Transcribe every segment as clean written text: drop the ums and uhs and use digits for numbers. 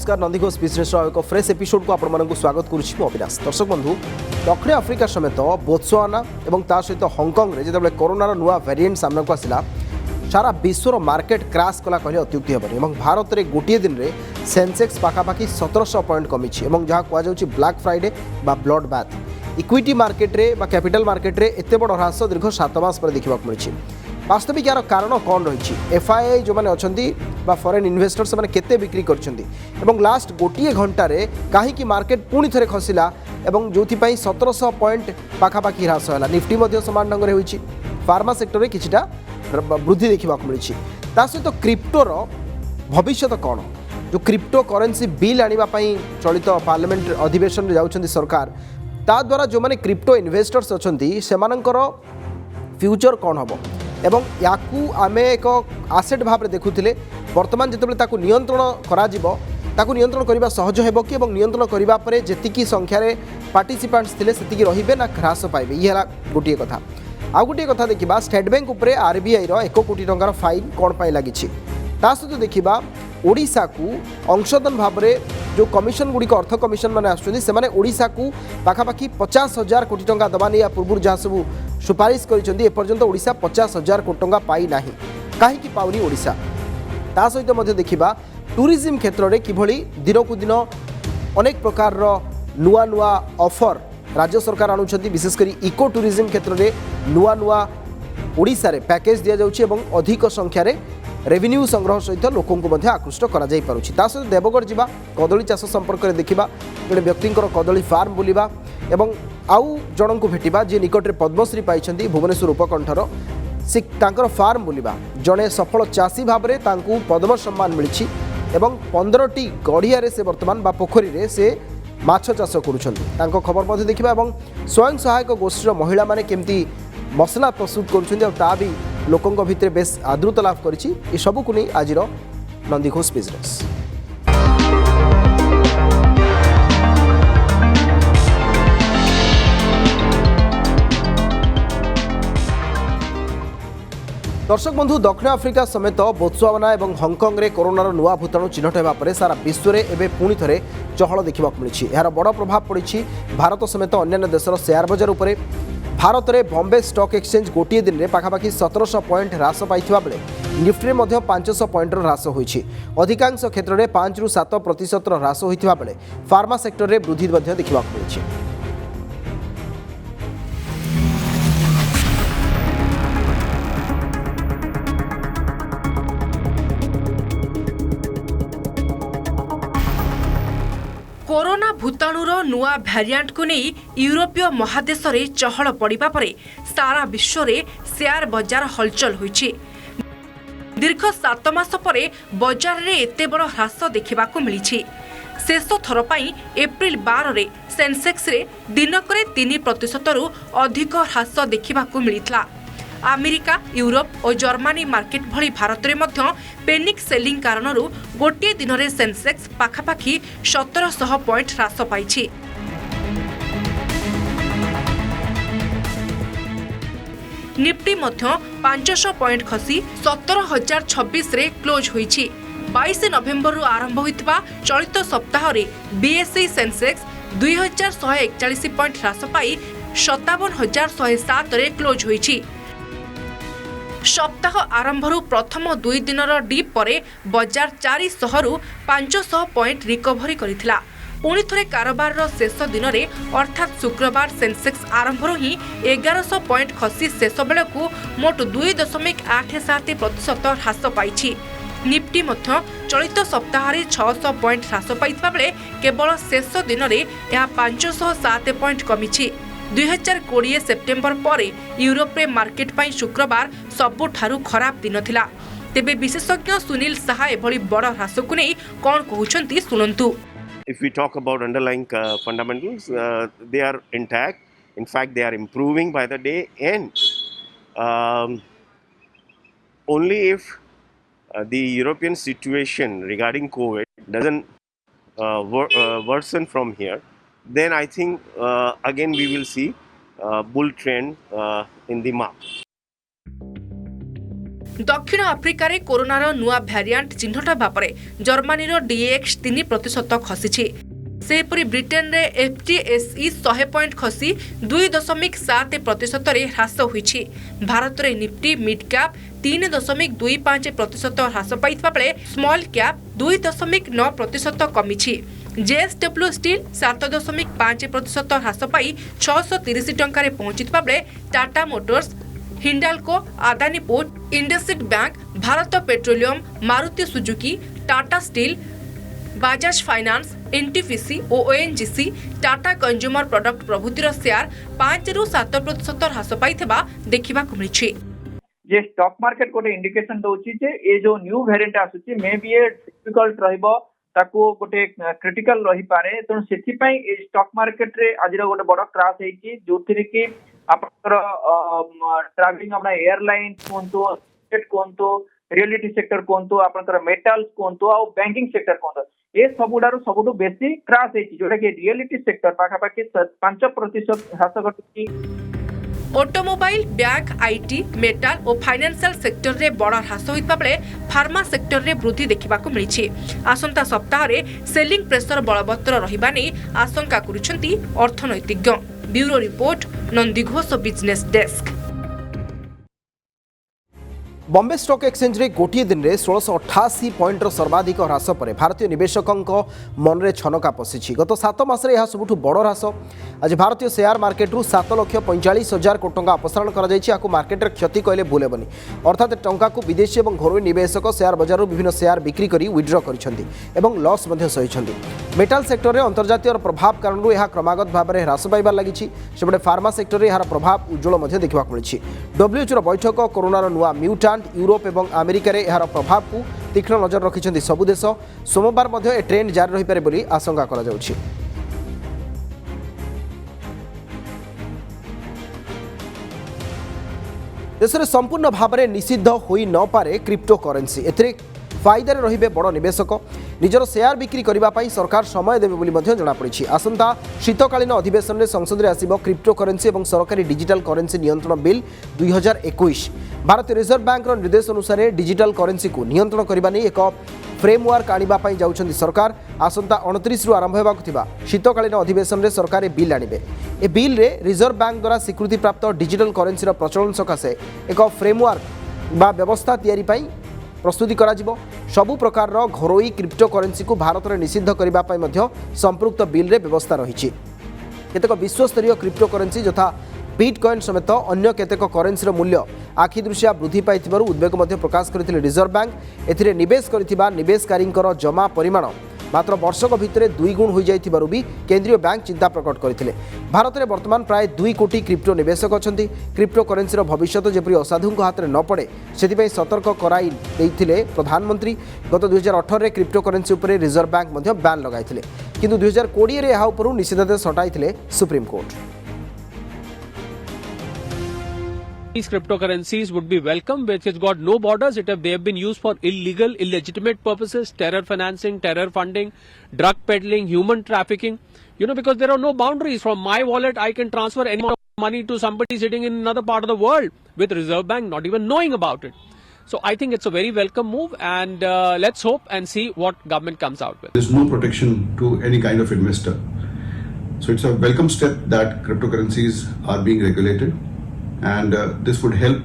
नमस्कार नंदीघोष बिजनेस एक fresh episode को आपण स्वागत करुच्ची अविनाश। दर्शक बंधु दक्षिण आफ्रिका समेत बोत्सवाना और ता सहित हांगकांग रे जिते कोरोनार नुआ वेरिएंट सामना को आसला सारा विश्वर मार्केट क्राश कला कहले अत्युक्ति हेबनी। भारत में गोटे दिन में सेंसेक्स पाखापाखि 1700 पॉइंट कमी जहाँ कहुच्छी ब्लैक फ्राइडे बा ब्लड बाथ। इक्विटी मार्केट रे बा कैपिटल मार्केट रे एते बड़ ह्रास दीर्घ 7 मास पर देखा मिली। वास्तविक यार कारण कौन रही एफआईआई जो मैंने अच्छा फॉरेन इन्वेस्टर से केते बिक्री कर लास्ट गोटे घंटे कहीं मार्केट पुणी थे खसला जो 1700 पॉइंट पाखापाखि ह्रास है। निफ्टी समान ढंग से होती फार्मा सेक्टर में किछिटा वृद्धि देखा मिली। सहित क्रिप्टोर भविष्य कौन जो क्रिप्टो करेन्सी बिल आने चलित पार्लियामेंट अधिवेशन में जाऊँच सरकार ता द्वारा जो मैंने क्रिप्टो इन्वेस्टर्स अच्छा से फ्यूचर कौन हम एवं याकू आमे एक आसेट भाव देखुले वर्तमान जिते नियंत्रण ताकू नियंत्रण करने सहज हो कि नियंत्रण करने जी संख्यार पार्टिसिपेंट्स थे से रे ना ह्रास पाइबे। ये गोटे कथा। आउ गोटे कथा देखा स्टेट बैंक उपरे आरबीआई 1 कोटी टंकार फाइन कौन पाई लगी सहित देखा ओडिशा को अंशदान भाव में जो कमिशन गुड़िक अर्थ कमिशन मैंने आशा को पाखापाखि 50,000 कोटी टंका दवा नहीं पूर्व जहाँ सब सुपारिश करपर्यंत ओडिशा 50,000 कोटी टंका पाई ना कहीं पाउनी ओडिशा। ता सहित देखा टूरिज्म क्षेत्र में किभली दिन को दिन अनेक प्रकार नुआ नुआ ऑफर राज्य सरकार आणुछंती विशेषकर इको टूरिज्म क्षेत्र में नुआ नुआ ओडिशा रे पैकेज दिया जाउछि एवं अधिक संख्यार रेवेन्यू संग्रह सहित लोकों को आकृष्ट करा जाई पारुछि। ता सहित देवगढ़ जिबा कदली चाष संपर्क में देखा जड़े व्यक्ति कदली फार्म बुलिबा एवं आउ जन को भेटिबा जे निकटरे पद्मश्री पाइछंती भुवनेश्वर उपकंठर से तांकर फार्म बुलिबा जड़े सफल चाषी भाव में तांकू पद्म सम्मान मिली एवं 15टी गढ़िया से वर्तमान बा पोखरी रे से माछ चाष करुँच खबर देखा स्वयं सहायक गोष्ठी महिला माने केमती मसला प्रस्तुत करुँचा भी लोकों भितर बेस आदृत लाभ कर सबू को नहीं आज नंदीघोष बिजनेस। दर्शक बंधु दक्षिण आफ्रिका समेत बोत्सवाना और हांगकांग रे कोरोनार नुआ भूताणु चिन्हट होगा सारा विश्व में एवं पुणी थे चहल देखा मिली। यार बड़ प्रभाव पड़ी भारत समेत अन्य देशर शेयर बजार उपर। भारत में बॉम्बे स्टॉक एक्सचेंज गोटे दिन में पाखापाखि 1700 पॉइंट ह्रास पाई बेले निफ्टी में 500 पॉइंट ह्रास होती। अधिकांश क्षेत्र में 5 ରୁ 7% ह्रास होता बेले फार्मा सेक्टर में वृद्धि देखा मिली। कोरोना भूताणुर नुआ भैरिएंट को नहीं यूरोपीय महादेश रे चहल पड़िबा परे सारा विश्व रे शेयर बजार हलचल होइछि। दीर्घ 7 मास परे बजार रे एते बड़ ह्रास देखिबाकू मिलिछि। शेष थर पई एप्रिल 12 रे सेंसेक्स रे दिनकरे 3% रु अधिक ह्रास देखिबाकू मिलितला। अमेरिका यूरोप और जर्मनी मार्केट भली भारत में पेनिक सेलिंग कारण गोटे दिन में सेंसेक्स पाखापाखि 1700 पॉइंट ह्रास पाई। निफ्टी 500 पॉइंट खसी 17,026 रे क्लोज होईछि। 22 नवेम्बर आरंभ होइतबा चलित सप्ताह रे बीएसई सेंसेक्स 2141 पॉइंट ह्रास पाई 57,107 रे क्लोज होईछि। सप्ताह आरंभ प्रथम 2 दिनर डिप परे बजार 400 रु 500 पॉइंट रिकवरी करिथिला। पुणी थे कारोबार शेष दिन में अर्थात शुक्रवार सेंसेक्स आरंभ ही 1100 पॉइंट खसी शेष बेले को मोट 2.87% ह्रास पाई। निफ्टी चलित सप्ताह 600 पॉइंट ह्रास पाइबा बेले केवल शेष दिन में यह 507 पॉइंट कमी। 2020 सेप्टेम्बर पर यूरोप रे मार्केट पाई शुक्रवार सबुठारु खराब दिन थिला। तेबे विशेषज्ञ सुनील साहा एभली बड़ ह्रास को नहीं कौन कहउछंती सुनंतु। If we talk about underlying fundamentals, they are intact. In fact, they are improving by the day, and only if the European situation regarding COVID doesn't worsen from here, then I think again we will see bull trend in the market. दक्षिण आफ्रिकार कोरोनार नुआ भ्यारिएंट चिन्हट भापर Germany DX3% खसी। सेपरी Britain रे FTSE 100 point खसी 2.7% ह्रास होईछि। भारत रे Nifty mid cap 3.25% ह्रास पाइथिबा बेले स्मॉल कैप 2.9% कमिछि। JSW स्टील 7.5% ह्रास पाई 630 टंका पहुंचिथिबा बेले Tata Motors, Hindalco, Adani port, IndusInd bank, Bharat petroleum, Maruti Suzuki, Tata steel, Bajaj finance, NTPC और ONGC, टाटा कंज्यूमर प्रोडक्ट प्रभृतिर शेयर 5 ରୁ 7% ह्रास पाइथिबा देखिबाकु मिलिछि। जे स्टॉक मार्केट गोटे इंडिकेशन दउछि जे ए जो न्यू वेरिएंट आसुछि मे बी ए डिफिकल्ट रहइबो, ताको गोटे क्रिटिकल रही पारे। तो सेति पई ए स्टॉक मार्केट रे आजिर गोटे बड़ क्रैश हेछि, जोथिरे कि आपनकर ट्रैवलिंग अपना एयरलाइन कोंतो, स्टेट कोंतो, रियलिटी सेक्टर कोंतो, आपनकर मेटल्स कोंतो आ बैंकिंग सेक्टर कोंतो, ए सबुठु बेसी क्रैश हेछि, जोटा कि रियलिटी सेक्टर पाखापाखि 5% ह्रास घटिछि। ऑटोमोबाइल, बैंक, IT, मेटाल और फाइनेंशियल सेक्टर रे बड़ा ह्रास होइतबा बेले फार्मा सेक्टर रे वृद्धि देखिबाकू मिलिछि। आसंता सप्ताह रे सेलिंग प्रेशर बलवत्तर रहिबा नै आशंका करूछंती अर्थनैतिज्ञ। Bureau report, Nandighosh business desk. Bombay stock exchange रे गोटे दिन में 1688 पॉइंटर सर्वाधिक ह्रास पर भारतीय निवेशकों मन में छनका पशिछि। गत 7 मास यह सबुठ बड़ ह्रास। आज भारतीय शेयर मार्केट रू 7,45,000 कोटी टंका अपसारण कर मार्केट क्षति कहले भूल हेबनी। अर्थात टंका को विदेशी और घरोई निवेशक शेयर बजार विभिन्न शेयर बिक्री कर विड्र कर लॉस सही। मेटाल सेक्टर में अंतर्जातीय प्रभाव कारण यह क्रमागत भाव में ह्रास पाइबार लगी। सेपटे फार्मा सेक्टर में यार प्रभाव उज्जवल देखा मिली। WHO बैठक कोरोनार नुआ म्यूटांट यूरोप और अमेरिका रे यार प्रभाव को तीक्ष्ण नजर रखिंट सबु देश। सोमवार ए ट्रेंड जारी रही पारे आशंका करा जाउछि। देश में संपूर्ण भाव में निषिद्ध होई न पारे क्रिप्टो करेन्सी। एथिरे फायदार रहिबे बड़ निवेशक। निजर शेयर बिक्री करने सरकार समय देवे बोली जनापड़ी। आसंता शीतकालीन अधिवेशन में संसद में आसिब क्रिप्टो करेन्सी और सरकारी डिजिटल करेन्सी नियंत्रण बिल 2021। भारतीय रिजर्व बैंक निर्देश अनुसार डिजिटल करेन्सी को नियंत्रण करने नहीं एक फ्रेमवर्क आने जाउछंती सरकार। आसंता 29 रु आरंभ होगा शीतकालीन अधिवेशन में सरकार बिल आनिबे। ए बिल रे रिजर्व बैंक द्वारा स्वीकृति प्राप्त डिजिटल करेन्सी प्रचलन सकाशे एक फ्रेमवर्क बा व्यवस्था तैयारी पाई प्रस्तुति करा जिवो। सबु प्रकार घरोई क्रिप्टो करेन्सी को भारत में निषिद्ध करने संपृक्त बिल रे व्यवस्था रही। केतेक विश्वस्तरीय क्रिप्टो करेन्सी यथा बिटकॉइन समेत अन्य केतेक करेन्सी मूल्य आखिदृशिया वृद्धि पाई उद्वेग प्रकाश करथिले रिजर्व बैंक। एथिरे निवेश करथिबा निवेशकारी जमा परिमाण मात्र वर्षक भितर 2 गुण हो जाइथिबारु भी केंद्रीय बैंक चिंता प्रकट करथिले। भारत में वर्तमान प्राय 2 कोटी क्रिप्टो निवेशक अछंती। क्रिप्टो करेन्सी भविष्य जेपरि असाधुंक हाथ में न पड़े से सतर्क कराई देइथिले प्रधानमंत्री। गत 2018 क्रिप्टो करेन्सी उपरे रिजर्व बैंक मध्य बैन लगाइथिले, किंतु 2020 रे एहा उपरु निषेधादेश हटाइथिले supreme court. These cryptocurrencies would be welcome, which has got no borders. They have been used for illegal, illegitimate purposes, terror financing, terror funding, drug peddling, human trafficking. Because there are no boundaries. From my wallet, I can transfer any amount of money to somebody sitting in another part of the world with Reserve Bank not even knowing about it. So I think it's a very welcome move, and let's hope and see what government comes out with. There's no protection to any kind of investor. So it's a welcome step that cryptocurrencies are being regulated. And this would help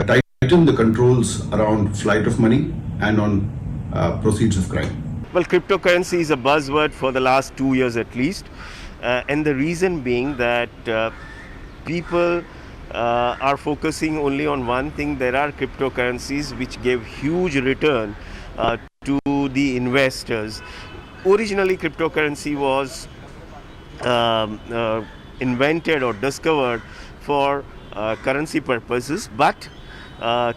tighten the controls around flight of money and on proceeds of crime. Well, cryptocurrency is a buzzword for the last 2 years at least, and the reason being that people are focusing only on one thing. There are cryptocurrencies which give huge return to the investors. Originally, cryptocurrency was invented or discovered for currency purposes, but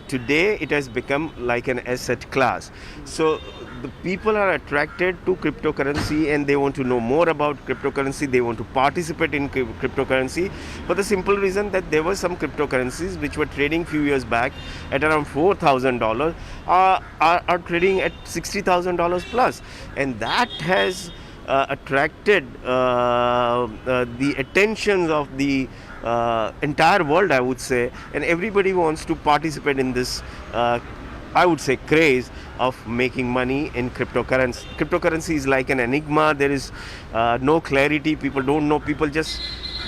today it has become like an asset class. So the people are attracted to cryptocurrency and they want to know more about cryptocurrency. They want to participate in cryptocurrency for the simple reason that there were some cryptocurrencies which were trading few years back at around $4,000 are trading at $60,000 plus, and that has attracted the attentions of the entire world, I would say, and everybody wants to participate in this, I would say, craze of making money in cryptocurrency. Cryptocurrency is like an enigma. There is no clarity. People don't know. People just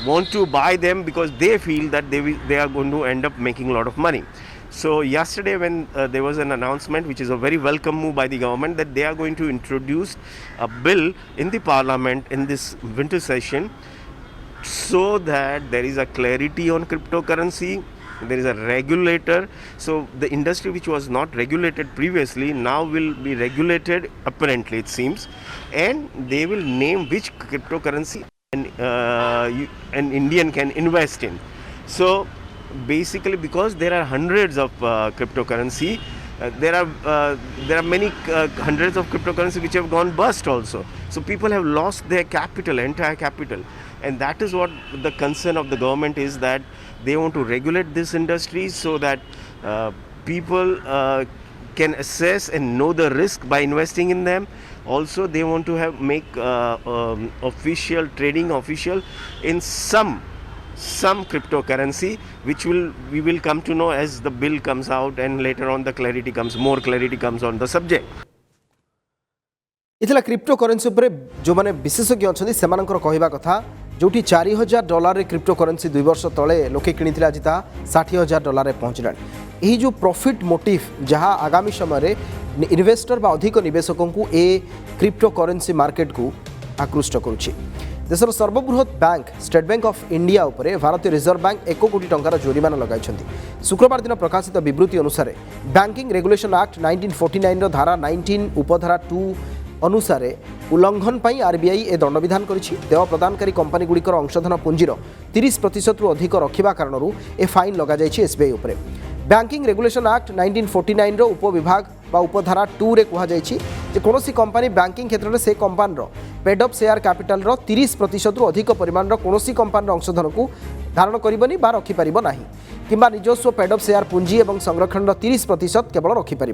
want to buy them because they feel that they are going to end up making a lot of money. So yesterday when there was an announcement, which is a very welcome move by the government, that they are going to introduce a bill in the parliament in this winter session, so that there is a clarity on cryptocurrency, there is a regulator. So the industry which was not regulated previously now will be regulated, apparently it seems, and they will name which cryptocurrency an Indian can invest in. So basically, because there are hundreds of cryptocurrency, there are many hundreds of cryptocurrency which have gone bust also. So people have lost their capital, entire capital, and that is what the concern of the government is, that they want to regulate this industry so that people can assess and know the risk by investing in them. Also, they want to make official trading official in some cryptocurrency, which we will come to know as the bill comes out, and later on more clarity comes on the subject. इतला cryptocurrency उपरे जो माने विशेषज्ञ अछंती सेमानकर कहिबा कथा जोटी $4,000 रे cryptocurrency 2 वर्ष तले लोके किनिथिले आज ता $60,000 रे पहुंचलानी। एही जो प्रॉफिट मोटिव जहां आगामी समय रे इन्वेस्टर बा अधिक निवेशकों को ए क्रिप्टोकरेन्सी मार्केट को आकृष्ट करुछि। देशर सर्वबृहत bank State Bank of India उपरे भारतीय रिजर्व बैंक 1 कोटी टंकार जोरिमाना लगाइछन्ती। शुक्रवार दिन प्रकाशित विवृत्ति अनुसार बैंकिंग रेगुलेशन एक्ट 1949 रो धारा 19 उपधारा 2 अनुसार उल्लंघन पर आरबीआई ए दंड विधान करिछि। देय प्रदानकारी कंपनी गुड़िकर अंशधन पुंजीर 30% रु अधिक रखिबा कारणरू ए फाइन लगा जाइछि एसबीआई उपरे। बैंकिंग रेगुलेशन एक्ट 1949 रो उपविभाग बा उपधारा 2 रे कहा जाइछि जे कोनोसी कंपनी बैंकिंग क्षेत्र में से कंपनी रो पेड अप शेयर कैपिटल रो 30% रु अधिक परिमाण रो कोनोसी कंपनी अंशधन को धारण करिबनी बा रखि परिबो नाही, किंबा निजस्व पेड अप शेयर पुंजी एवं संरक्षण 30% केवल रखिपार।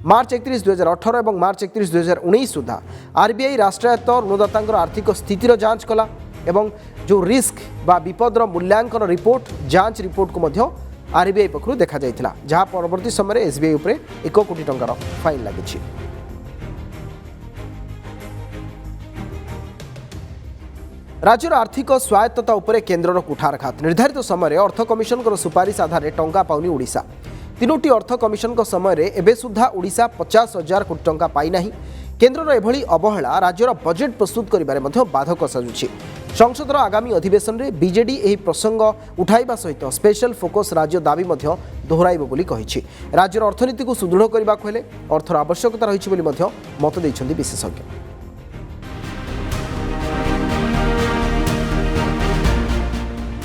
मार्च 31, 2018 और मार्च 31, 2019 सुधा आरबीआई राष्ट्रायत्त ऋणदाता आर्थिक स्थितिर जांच कला एवं जो रिस्क बा विपदर मूल्यांकन रिपोर्ट जांच रिपोर्ट को मध्य आरबीआई पक्षरु देखा जाइथिला, जहां परवर्ती समय एसबीआई उपरे 1 कोटी टंकार फाइन लागिछि। राज्यर आर्थिक स्वायत्तता उपरे केन्द्रर कुठारघात। निर्धारित समय अर्थ कमिशन सुपारिश आधार टंका पाउनी ओडिशा। 3टी अर्थ कमिशन समय एबे सुधा ओडिशा 50,000 कोटी टंका पाई नाही। केन्द्रर एभली अवहेला राज्यर बजेट प्रस्तुत करिबारे मध्य बाधक साजुछि। संसदर आगामी अधिवेशन में बीजेडी एही प्रसंग उठाइबा सहित स्पेशल फोकस राज्य दाबी मध्य दोहराइबो बोली कहिछि। राज्यर अर्थनीति को सुदृढ़ करबाक हेले अर्थर आवश्यकता रहिछि बोली मध्य मत दैछन्ति विशेषज्ञ।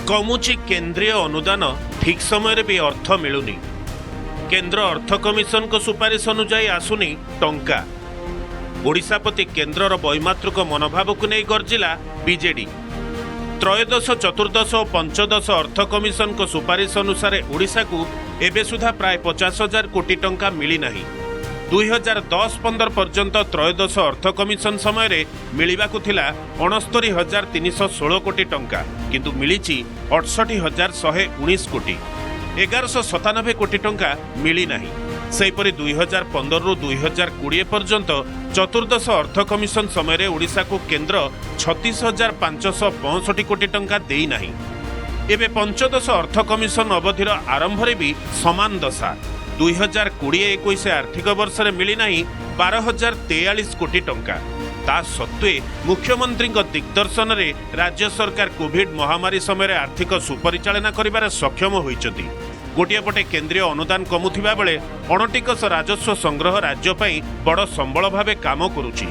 कमुची केंद्रीय अनुदान ठीक समय भी अर्थ मिलुनी। केंद्र अर्थ कमिशन को सुपारिश अनुजाई आसुनी टंका। ओडिशा प्रति केंद्रर वैमात्रिक मनोभाव को नहीं गर्जिला बीजेडी। त्रयोदश, चतुर्दश और पंचदश अर्थ कमिशन को सुपारिश अनुसार ओडिशा को एबे सुधा प्राय 50,000 कोटी टंका मिली नहीं। 2010-15 पर्यंत त्रयोदश अर्थ कमिशन समय मिलिबाकु थिला 69,316 कोटी टंका, किंतु मिलिछि 68,119 कोटी। 1197 कोटी टंका मिली नहीं। सेहीपरि 2015 रु 2020 पर्यंत चतुर्दश अर्थ कमिशन समय ओडिशा को केंद्र 36,565 कोटी टंका देई नहीं। एबे पंचदश अर्थ कमिशन अवधिर आरंभ रे भी समान दशा। 2020-21 आर्थिक वर्ष में मिली नहीं 12,043 कोटी टंका। ता सत्वे मुख्यमंत्री दिग्दर्शन में राज्य सरकार कोविड महामारी समय आर्थिक सुपरिचालना करिबार सक्षम होइचंती। गोटिए पटे केंद्रीय अनुदान कमुथिबा बेले अणटिकस राजस्व संग्रह राज्य पई बड़ संबल भावे काम करुछि।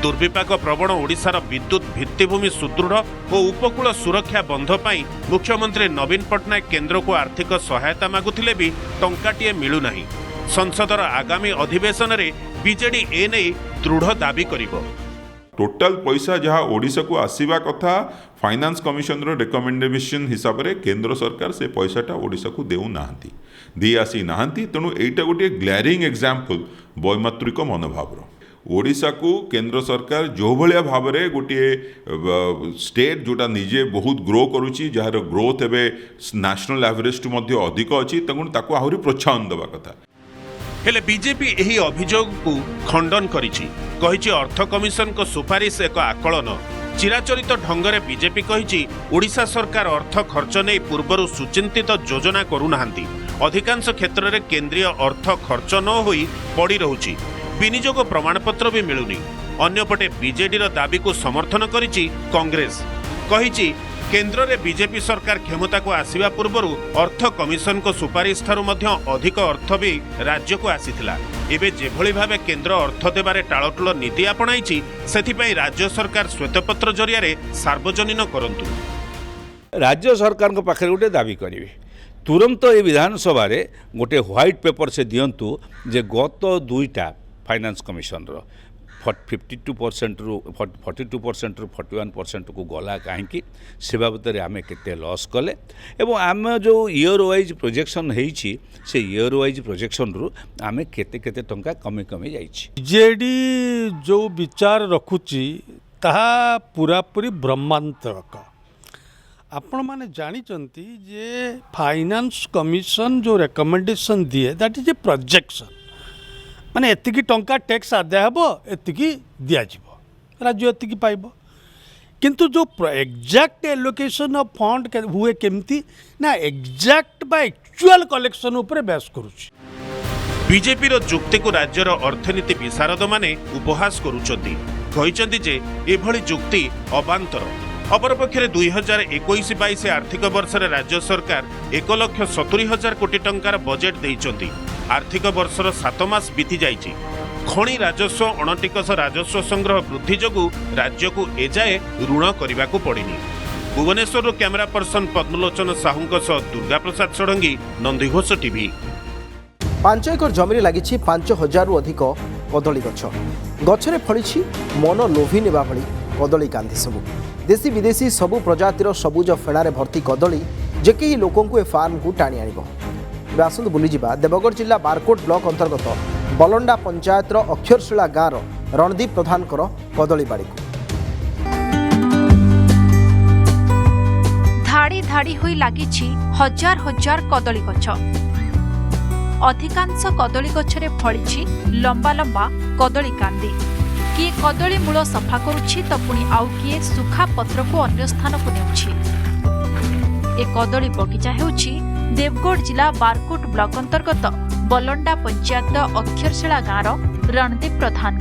दुर्विपाक प्रवण ओडिशार विद्युत भित्तिभूमि सुदृढ़ और उपकूल सुरक्षा बंध पाई मुख्यमंत्री नवीन पट्टनायक केंद्र को आर्थिक सहायता मागुथिले भी टंकाटिए मिलू नहीं। संसदर आगामी अधिवेशन रे बीजेडी ए नै दृढ़ दाबी करिवो। टोटाल पैसा जहाँ ओडिशा को आसीबा कथा फाइनान्स कमिशन रो रिकमेंडेशन हिसाब रे केंद्र सरकार से पैसाटा ओडिशा को देउ नाहंती, दी आसी नाहंती। तेणु एटा गोटे ग्लेरिंग एग्जांपल वैमात्रिक मनोभाव। ओडिशा को केंद्र सरकार जो भाया भाव में गोटे स्टेट जोटा निजे बहुत ग्रो करुच्ची जार ग्रोथ एवं नेशनल एवरेज टू अधिक अच्छी ताकू आहरी प्रोत्साहन देवा कथा। हेले बीजेपी एही अभियोग को खंडन करिछि कहिछि अर्थ कमिशन को सुपारिश एक आकलन। चिराचरित ढंगरे बीजेपी कहिछि ओडिशा सरकार अर्थ खर्च नै पूर्वरु सुचिंतित योजना करूनाहांती। अधिकांश क्षेत्र में केंद्रीय अर्थ खर्च न होई पड़ी रहुछि, विनियोग प्रमाणपत्र भी मिलुनी। अन्यपटे बीजेडी दाबी को समर्थन करिछि कांग्रेस, कहिछि केंद्र में बीजेपी सरकार क्षमता को आसिबा पूर्वरु अर्थ कमिशन को सुपारिश ठारू मध्य अधिक अर्थ भी राज्य को आसीथिला। एबे जेभଳି भावे केंद्र अर्थ देबारे टाळटुळ नीति आपणाइछि सेथिपई राज्य सरकार श्वेतपत्र जरिया सार्वजनीन करंतु। राज्य सरकार पाखे गोटे दाबी करेंगे तुरंत ये विधानसभा गोटे व्हाइट पेपर से दिंतु जे गत दुईटा फाइनेंस कमिशन 52% रु 42% रु 41% को गला कहीं से बाबद आम के लॉस कले एवं आम जो ईयर वाइज प्रोजेक्शन होती से ईयर वाइज प्रोजेक्शन रु आम केते टंका कमी कमी जाइछि। बीजेडी जो विचार रखुची ताहा पूरापूरी ब्रह्मांतरक। आपण माने जानिचंती जे फाइनेंस कमिशन जो रेकमेंडेशन दिए दैट इज ए प्रोजेक्शन माने एतिकी टंका टैक्स आदाय हेबो एतिकी दिया जिवो राज्य एतिकी पाइबो किंतु जो एग्जैक्ट एलोकेशन ऑफ फंड हुए केमती ना एग्जैक्ट बा एक्चुअल कलेक्शन ऊपर बेस करूची। बीजेपी रो जुक्ति को राज्यर अर्थनीति विशारद माने उपहास करूचंती, कहिचंती जे एभली जुक्ति अबांतर। अपरपक्षे 2021-22 आर्थिक वर्ष राज्य सरकार 1,70,000 कोटी टंकार बजेट देइचंती। आर्थिक वर्षर 7 मास बीती जाइछि। खणी राजस्व अणटिकस राजस्व संग्रह वृद्धि जोगु राज्य को एजाए ऋण करने को पड़िनी। भुवनेश्वर कैमेरा पर्सन पद्मलोचन साहू सह दुर्गा प्रसाद षडंगी, नंदीघोष टीवी। 5 एकर जमी लगी 5,000 रु अधिक कदली गछ। गछरे फड़ी मन लोभी नेबा भली कदली कांदी सबू। देशी विदेशी सबू प्रजातिर सबुज फेणारे भर्ती कदली जे कि लोकों को ए फार्म को टाणी आनिबो। आसतु बुलीजा देवगढ़ जिला बारकोट ब्लॉक अंतर्गत बलंडा पंचायतर अक्षरशिला गाँव रणदीप प्रधान कदली बाड़ी को धाड़ी धाड़ी होई लागिछि हजार हजार कदली गछ। अधिकांश कदली गछरे फळिछि लंबा लंबा कदली कांदी। किए कदली मूल सफा करुछि तो पुणी आउ किए सुखा पत्र को अन्य स्थान को नेउछि। ए कदली बगीचा हेउछि देवगढ़ जिला बारकोट ब्लॉक अंतर्गत बलंडा पंचायत अक्षरशिला गाँव रणदीप प्रधान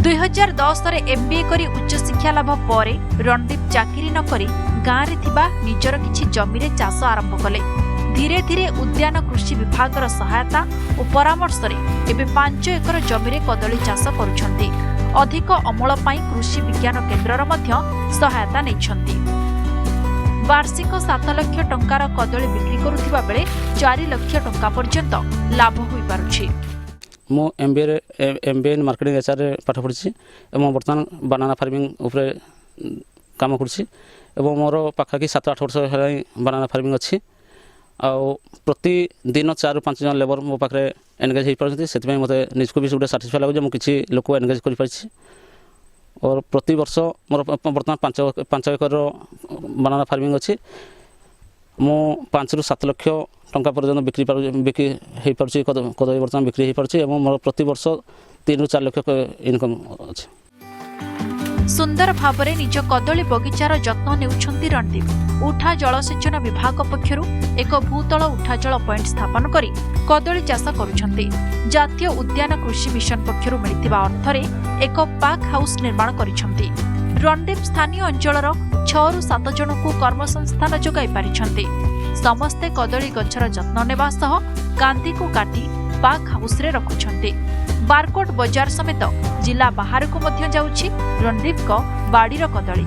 2010 MBA करी उच्च शिक्षा लाभ पर रणदीप चाकरी न करी गाँव रे थिबा निजर किछि जमी रे चाष आरंभ कले। धीरे धीरे उद्यान कृषि विभाग सहायता और परामर्श एवं 5 एकर जमी रे कदली चाष करुछंती। अधिक अमल पाई कृषि विज्ञान केन्द्र सहायता नैछंती। वार्षिक 7 लाख टंकार कदली बिक्री करुथिबा बेले 4 लाख टंका पर्यंत लाभ होई पारुछि। मो MBA मार्केटिंग HR पाठ पढ़ी और बर्तमान बनाना फार्मिंग उपरे काम करुछि एवं मोर पाखापाखि 7-8 वर्ष बनाना फार्मिंग अच्छी। प्रतिदिन 4-5 जन लेबर मो पाखे एनगेज हो पार्टी से मत निजको भी गोटे साटिस्फाई लगे मुझे किसी लोक एनगेज कर और प्रति वर्ष मोर बर्तमान 5 एकर बनाना फार्मिंग अच्छी। मु 5 ରୁ 7 लाख टंका पर्यंत बिक्री हो पार्टी कदली बर्तमान बिक्री हो पार्टी और मोर प्रति वर्ष 3 ରୁ 4 लाख इनकम अच्छे। सुंदर भावरे निज कदली बगीचार जत्न नेउछंती रणदीप। उठा जलसेचन विभाग पक्षरु एक भूतल उठा जल पॉइंट स्थापन करी कदली चाष करुछंती। जातीय उद्यान कृषि मिशन पक्षरु मिलिथिबा अर्थरे एक पाक हाउस निर्माण करिछंती। रणदीप स्थानीय अंचलर 6 ରୁ 7 जनकु कर्मसंस्थान जोगाई पारिछंती। समस्ते कदली गछर जत्न नेबा सह कांदी को काटी पाक हाउस रे रखुछंती। बारकोट बाजार समेत जिला बाहर को मध्य जाउछि रणदीप को बाड़ीर कदली।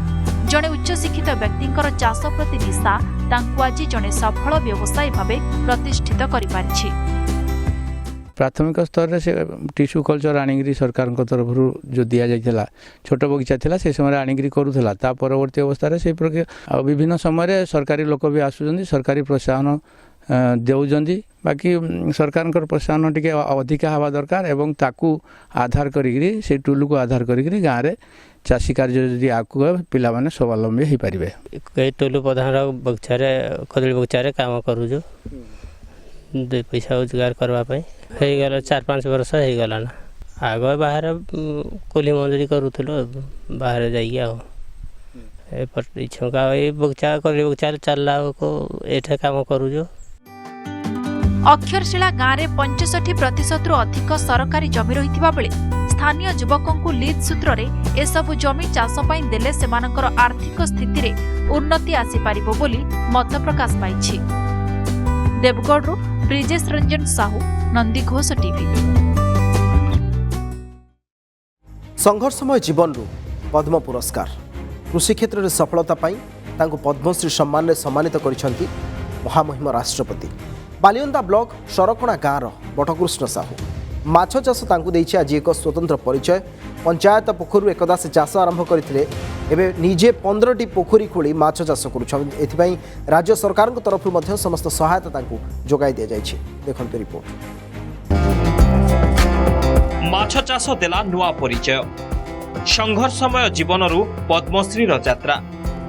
जड़े उच्च शिक्षित व्यक्तिंकर चाष प्रति निशा तांकु आज जड़े सफल व्यवसायी भावे प्रतिष्ठित करि पारिछि। प्राथमिक स्तर से टिश्यू कल्चर आनिकी सरकार तरफ जो दि जाइला छोट बगीचा था से समय आनिकी करूला ता परवर्ती अवस्था से प्रक्रिया विभिन्न समय सरकारी लोक भी आसुचंदी सरकारी प्रोत्साहन ଦେଉଛନ୍ତି ବାକି ସରକାରଙ୍କର ପ୍ରୋତ୍ସାହନ ଟିକେ ଅଧିକା ହେବା ଦରକାର ଏବଂ ତାକୁ ଆଧାର କରିକିରି ସେ ଟୁଲକୁ ଆଧାର କରିକିରି ଗାଁରେ ଚାଷୀ କାର୍ଯ୍ୟ ଯଦି ଆଗକୁ ପିଲାମାନେ ସ୍ୱାବଲମ୍ବୀ ହୋଇପାରିବେ। ଏଇ ଟୁଲୁ ପ୍ରଧାନର ବଗିଚାରେ କଦଳୀ ବଗିଚାରେ କାମ କରୁଛୁ 2 ପଇସା ରୋଜଗାର କରିବା ପାଇଁ ହେଇଗଲା 4-5 ବର୍ଷ ହେଇଗଲାନା। ଆଗ ବାହାରେ କୁଲି ମଜୁରୀ କରୁଥିଲୁ ବାହାରେ ଯାଇକି ଆଉ ଏପଟେ ଏଇ ବଗିଚା କଦଳୀ ବଗିଚାରେ ଚାଲିଲା ବେଳକୁ ଏଇଠି କାମ କରୁଛୁ। ଅକ୍ଷରଶିଳା ଗାଁରେ 65% ଅଧିକ ସରକାରୀ ଜମି ରହିଥିବା ବେଳେ ସ୍ଥାନୀୟ ଯୁବକଙ୍କୁ ଲିଜ୍ ସୂତ୍ରରେ ଏସବୁ ଜମି ଚାଷ ପାଇଁ ଦେଲେ ସେମାନଙ୍କର ଆର୍ଥିକ ସ୍ଥିତିରେ ଉନ୍ନତି ଆସିପାରିବ ବୋଲି ମତ ପ୍ରକାଶ ପାଇଛି। ଦେବଗଡ଼ରୁ ବ୍ରିଜେଶ ରଞ୍ଜନ ସାହୁ, ନନ୍ଦିଘୋଷ ଟିଭି। ସଂଘର୍ଷମୟ ଜୀବନରୁ ପଦ୍ମ ପୁରସ୍କାର କୃଷି କ୍ଷେତ୍ରରେ ସଫଳତା ପାଇଁ ତାଙ୍କୁ ପଦ୍ମଶ୍ରୀ ସମ୍ମାନରେ ସମ୍ମାନିତ କରିଛନ୍ତି ମହାମହିମ ରାଷ୍ଟ୍ରପତି। ବାଲିଅନ୍ତା ବ୍ଲକ ସରକଣା ଗାଁର ବଟକୃଷ୍ଣ ସାହୁ ମାଛ ଚାଷ ତାଙ୍କୁ ଦେଇଛି ଆଜି ଏକ ସ୍ୱତନ୍ତ୍ର ପରିଚୟ। ପଞ୍ଚାୟତ ପୋଖରୀରୁ ଏକଦା ସେ ଚାଷ ଆରମ୍ଭ କରିଥିଲେ, ଏବେ ନିଜେ 15ଟି ପୋଖରୀ ଖୋଳି ମାଛ ଚାଷ କରୁଛନ୍ତି। ଏଥିପାଇଁ ରାଜ୍ୟ ସରକାରଙ୍କ ତରଫରୁ ମଧ୍ୟ ସମସ୍ତ ସହାୟତା ତାଙ୍କୁ ଯୋଗାଇ ଦିଆଯାଇଛି। ଦେଖନ୍ତୁ ରିପୋର୍ଟ। ମାଛ ଚାଷ ଦେଲା ନୂଆ ପରିଚୟ। ସଂଘର୍ଷମୟ ଜୀବନରୁ ପଦ୍ମଶ୍ରୀର ଯାତ୍ରା।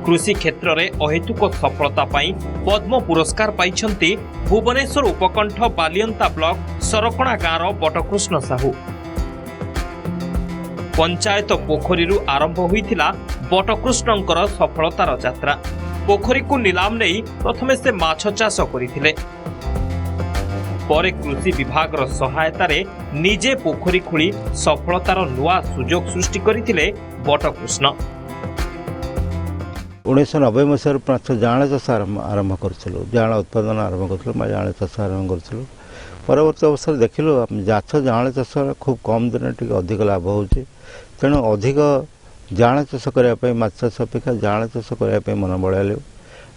କୃଷି କ୍ଷେତ୍ରରେ ଅହେତୁକ ସଫଳତା ପାଇଁ ପଦ୍ମ ପୁରସ୍କାର ପାଇଛନ୍ତି ଭୁବନେଶ୍ୱର ଉପକଣ୍ଠ ବାଲିଅନ୍ତା ବ୍ଲକ ସରକଣା ଗାଁର ବଟକୃଷ୍ଣ ସାହୁ। ପଞ୍ଚାୟତ ପୋଖରୀରୁ ଆରମ୍ଭ ହୋଇଥିଲା ବଟକୃଷ୍ଣଙ୍କର ସଫଳତାର ଯାତ୍ରା। ପୋଖରୀକୁ ନିଲାମ ନେଇ ପ୍ରଥମେ ସେ ମାଛ ଚାଷ କରିଥିଲେ, ପରେ କୃଷି ବିଭାଗର ସହାୟତାରେ ନିଜେ ପୋଖରୀ ଖୋଳି ସଫଳତାର ନୂଆ ସୁଯୋଗ ସୃଷ୍ଟି କରିଥିଲେ ବଟକୃଷ୍ଣ। 1990 ମସିହାରୁ ମାଛ ଜାଆଁଳ ଚାଷ ଆରମ୍ଭ କରିଥିଲୁ, ଜାଆଁଳ ଉତ୍ପାଦନ ଆରମ୍ଭ କରିଥିଲୁ, ଜାଆଁଳ ଚାଷ ଆରମ୍ଭ କରିଥିଲୁ। ପରବର୍ତ୍ତୀ ଅବସ୍ଥାରେ ଦେଖିଲୁ ମାଛ ଜାଆଁଳ ଚାଷ ଖୁବ୍ କମ୍ ଦିନରେ ଟିକେ ଅଧିକ ଲାଭ ହେଉଛି, ତେଣୁ ଅଧିକ ଜାଆଁଳ ଚାଷ କରିବା ପାଇଁ ମାଛ ଚାଷ ଅପେକ୍ଷା ଜାଆଁଳ ଚାଷ କରିବା ପାଇଁ ମନ ବଳାଇଲୁ।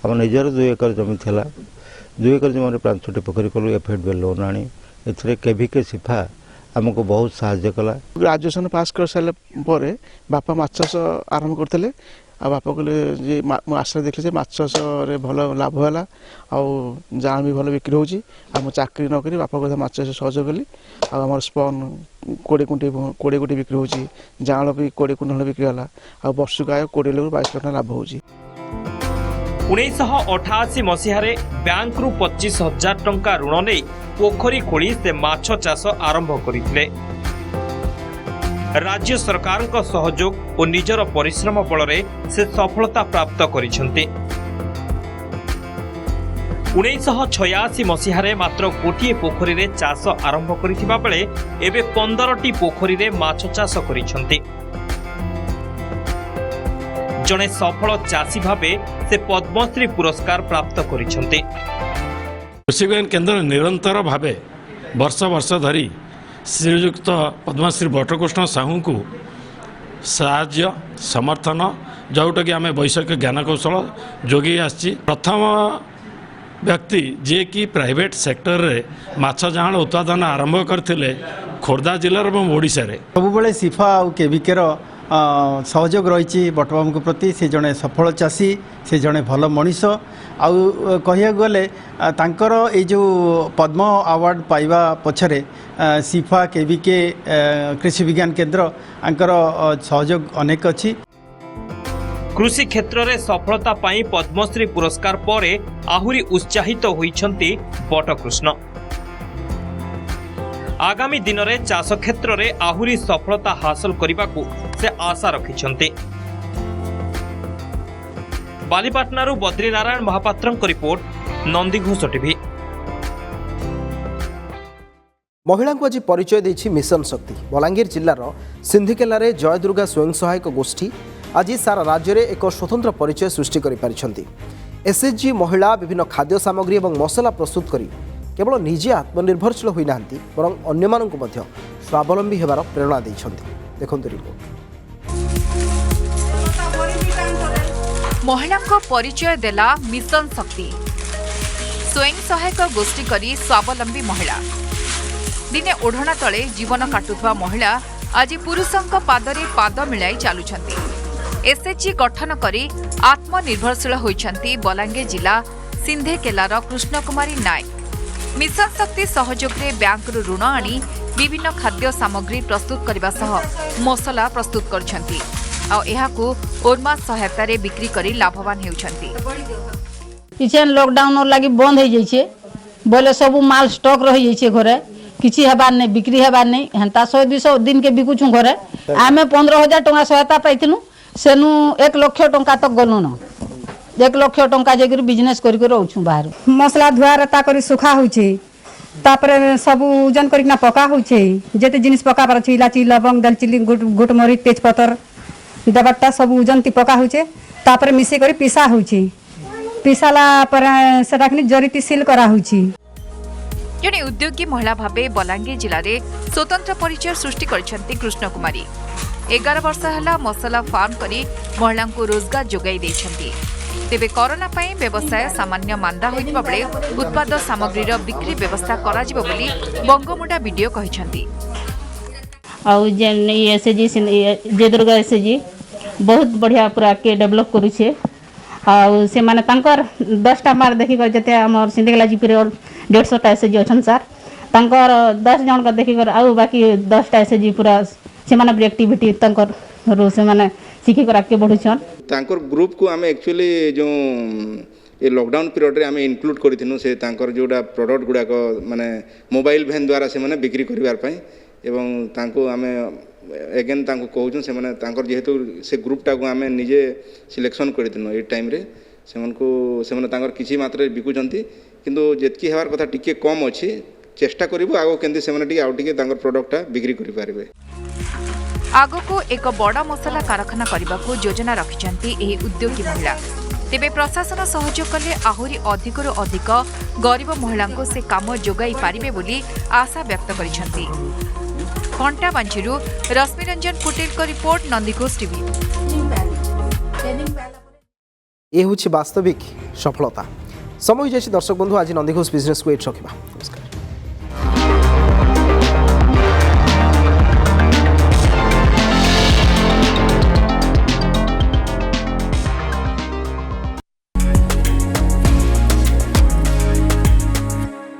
ଆମ ନିଜର 2 ଏକର ଜମି ଥିଲା, 2 ଏକର ଜମିରେ 5ଟି ପୋଖରୀ କଲୁ। FHB ଲୋନ୍ ଆଣି ଏଥିରେ KVK ସିଫା ଆମକୁ ବହୁତ ସାହାଯ୍ୟ କଲା। ଗ୍ରାଜୁଏସନ୍ ପାସ୍ କରିସାରିଲା ପରେ ବାପା ମାଛ ଚାଷ ଆରମ୍ଭ କରିଥିଲେ। ଆଉ ବାପା କହିଲେ ଯେ ମୁଁ ଆଶା ଦେଖିଲି ଯେ ମାଛ ଚାଷରେ ଭଲ ଲାଭ ହେଲା, ଆଉ ଜାଆଁଳ ବି ଭଲ ବିକ୍ରି ହେଉଛି। ଆଉ ମୁଁ ଚାକିରି ନ କରି ବାପା କଥା ମାଛ ଚାଷ ସହଯୋଗ କଲି। ଆଉ ଆମର ସ୍ପନ୍ 20 କୋଟି ବିକ୍ରି ହେଉଛି, ଜାଆଁଳ ବି 20 କୁଇଣ୍ଟାଲ ବିକ୍ରି ହେଲା। ଆଉ ବର୍ଷକୁ ଆୟ 20 ଲକ୍ଷରୁ 22 ଲକ୍ଷ ଲାଭ ହେଉଛି। 1988 ମସିହାରେ ବ୍ୟାଙ୍କରୁ 25,000 ଟଙ୍କା ଋଣ ନେଇ ପୋଖରୀ ଖୋଳି ସେ ମାଛ ଚାଷ ଆରମ୍ଭ କରିଥିଲେ। ରାଜ୍ୟ ସରକାରଙ୍କ ସହଯୋଗ ଓ ନିଜର ପରିଶ୍ରମ ବଳରେ ସେ ସଫଳତା ପ୍ରାପ୍ତ କରିଛନ୍ତି। 1986 ମସିହାରେ ମାତ୍ର ଗୋଟିଏ ପୋଖରୀରେ ଚାଷ ଆରମ୍ଭ କରିଥିବା ବେଳେ ଏବେ 15ଟି ପୋଖରୀରେ ମାଛ ଚାଷ କରିଛନ୍ତି। ଜଣେ ସଫଳ ଚାଷୀ ଭାବେ ସେ ପଦ୍ମଶ୍ରୀ ପୁରସ୍କାର ପ୍ରାପ୍ତ କରିଛନ୍ତି। କୃଷି ବିଜ୍ଞାନ କେନ୍ଦ୍ର ନିରନ୍ତର ଭାବେ ବର୍ଷ ବର୍ଷ ଧରି ଶ୍ରୀଯୁକ୍ତ ପଦ୍ମଶ୍ରୀ ବଟକୃଷ୍ଣ ସାହୁଙ୍କୁ ସାହାଯ୍ୟ ସମର୍ଥନ ଯେଉଁଟାକି ଆମେ ବୈଷୟିକ ଜ୍ଞାନ କୌଶଳ ଯୋଗାଇ ଆସିଛି। ପ୍ରଥମ ବ୍ୟକ୍ତି ଯିଏକି ପ୍ରାଇଭେଟ୍ ସେକ୍ଟରରେ ମାଛ ଜାଆଁଳ ଉତ୍ପାଦନ ଆରମ୍ଭ କରିଥିଲେ ଖୋର୍ଦ୍ଧା ଜିଲ୍ଲାର ଏବଂ ଓଡ଼ିଶାରେ। ସବୁବେଳେ ସିଫା ଆଉ କେଭିକେର ସହଯୋଗ ରହିଛି ବଟବାବୁଙ୍କ ପ୍ରତି। ସେ ଜଣେ ସଫଳ ଚାଷୀ, ସେ ଜଣେ ଭଲ ମଣିଷ। ଆଉ କହିବାକୁ ଗଲେ ତାଙ୍କର ଏଇ ଯେଉଁ ପଦ୍ମ ଆୱାର୍ଡ଼ ପାଇବା ପଛରେ ସିଫା କେଭିକେ କୃଷି ବିଜ୍ଞାନ କେନ୍ଦ୍ର ଆଙ୍କର ସହଯୋଗ ଅନେକ ଅଛି। କୃଷି କ୍ଷେତ୍ରରେ ସଫଳତା ପାଇଁ ପଦ୍ମଶ୍ରୀ ପୁରସ୍କାର ପରେ ଆହୁରି ଉତ୍ସାହିତ ହୋଇଛନ୍ତି ବଟକୃଷ୍ଣ। ଆଗାମୀ ଦିନରେ ଚାଷ କ୍ଷେତ୍ରରେ ଆହୁରି ସଫଳତା ହାସଲ କରିବାକୁ ସେ ଆଶା ରଖିଛନ୍ତି। ବାଲିପାଟଣାରୁ ବଦ୍ରିନାରାୟଣ ମହାପାତ୍ରଙ୍କ ରିପୋର୍ଟ, ନନ୍ଦିଘୋଷ ଟିଭି। ମହିଳାଙ୍କୁ ଆଜି ପରିଚୟ ଦେଇଛି ମିଶନ ଶକ୍ତି। ବଲାଙ୍ଗୀର ଜିଲ୍ଲାର ସିନ୍ଧିକେଲାରେ ଜୟଦୁର୍ଗା ସ୍ୱୟଂ ସହାୟକ ଗୋଷ୍ଠୀ ଆଜି ସାରା ରାଜ୍ୟରେ ଏକ ସ୍ୱତନ୍ତ୍ର ପରିଚୟ ସୃଷ୍ଟି କରିପାରିଛନ୍ତି। SHG ମହିଳା ବିଭିନ୍ନ ଖାଦ୍ୟ ସାମଗ୍ରୀ ଏବଂ ମସଲା ପ୍ରସ୍ତୁତ କରି କେବଳ ନିଜେ ଆତ୍ମନିର୍ଭରଶୀଳ ହୋଇନାହାନ୍ତି, ବରଂ ଅନ୍ୟମାନଙ୍କୁ ମଧ୍ୟ ସ୍ୱାବଲମ୍ବୀ ହେବାର ପ୍ରେରଣା ଦେଇଛନ୍ତି। ଦେଖନ୍ତୁ ରିପୋର୍ଟ। ମହିଳାଙ୍କ ପରିଚୟ ଦେଲା ମିଶନ ଶକ୍ତି। ସ୍ୱୟଂ ସହାୟକ ଗୋଷ୍ଠୀ କରି ସ୍ୱାବଲମ୍ବୀ ମହିଳା। ଦିନେ ଓଢ଼ଣା ତଳେ ଜୀବନ କାଟୁଥିବା ମହିଳା ଆଜି ପୁରୁଷଙ୍କ ପାଦରେ ପାଦ ମିଳାଇ ଚାଲୁଛନ୍ତି। SHG ଗଠନ କରି ଆତ୍ମନିର୍ଭରଶୀଳ ହୋଇଛନ୍ତି ବଲାଙ୍ଗୀର ଜିଲ୍ଲା सिंधेकेलार कृष्ण कुमारी नायक मिशन शक्ति सहयोग बैंक ऋण आनी विभिन्न खाद्य सामग्री प्रस्तुत करने सह मसला प्रस्तुत करछंती आ एहाकू ओरमा सहायता बिक्री करी लाभवान हेउछंती। किचेन लॉकडाउन लगी बंद हो जाइए बोले सब माल स्टॉक रही जाइए घरे किसी हेबार नहीं बिक्री हेबार नहीं हेन्ता 100-200 दिन के बिकुछुँ घरे आमे 15,000 टंका सहायता पाइथिलु सेनु 1 लाख टंका तक गलु न 1 लाख टंका जेकर बिजनेस करिक रहउछु बाहर मसला धुआ रता करी सुखा होछि तापर सब ओजन करिकना पका होछि जेते जिनिस पका पर इलाची लवंग दालचीनी गुट मरी तेजपत्र दबट्टा सब ओजन ती पका होछि तापर मिसे करी पिसा होछि पिसाला पर सेटाकनी जरिती सील करा होछि। जड़े उद्योगी महिला भावे बलांगीर जिले में स्वतंत्र परिचय सृष्टि करछंती कृष्ण कुमारी 11 वर्ष है मसला फार्म करी महिला को रोजगार जोगाई देछंती। तेबे कोरोना पई व्यवसाय सामान्य मांदा होइतबा बेले उत्पाद सामग्रीर बिक्री व्यवस्था करा जिवो बोली बंगमुंडा वीडियो कहिछंती। आउ जेन एसएजी जे दुर्गा एसएजी बहुत बढ़िया पूरा के डेवलप करू छे आउ से माने तांकर 10टा मार देखि कर जते हमर सिंधेकेला जीपी रे 150टा एसएजी अछन सर तांकर 10 जन का देखि कर आउ बाकी 10टा एसएजी पूरा से माने एक्टिविटी तांकर रो से माने सिखि कर आके बढ़ुछन तांकर ग्रुप को आमे एक्चुअली जो ये लॉकडाउन पीरियड रे आमे इंक्लूड करिथिनु से तांकर जोडा प्रोडक्ट गुडा को माने मोबाइल वैन द्वारा से माने बिक्री करबार पई एवं तांको आमे एगेन तांको कहूँ से माने तांकर जेहेतु से ग्रुपटा को आमे निजे सिलेक्शन करथिनु ए टाइम रे सेमनको सेमने तांकर किछि मात्रा बिकुचंती किंतु जेतकी हेबार कथा टिके कम अछि चेष्टा करिवो आगो केंदी सेमने टिके आउ टिके तांकर प्रोडक्टटा बिक्री करि पारिबे। आगो को एक बड़ा मसला कारखाना करने को योजना रखिछंती एही उद्योगी महिला तेबे प्रशासन सहयोग कले आहुरी अधिकरु अधिक गरीब महिला को से काम जोगाई पारिबे बोली आशा व्यक्त करिछंती। घंटा बांचीरू रश्मिरंजन पटेल को रिपोर्ट नंदीघोष टीवी। ये हूँ वास्तविक सफलता समय जाइए दर्शक बंधु आज नंदीघोष बिजनेस को एट रखा।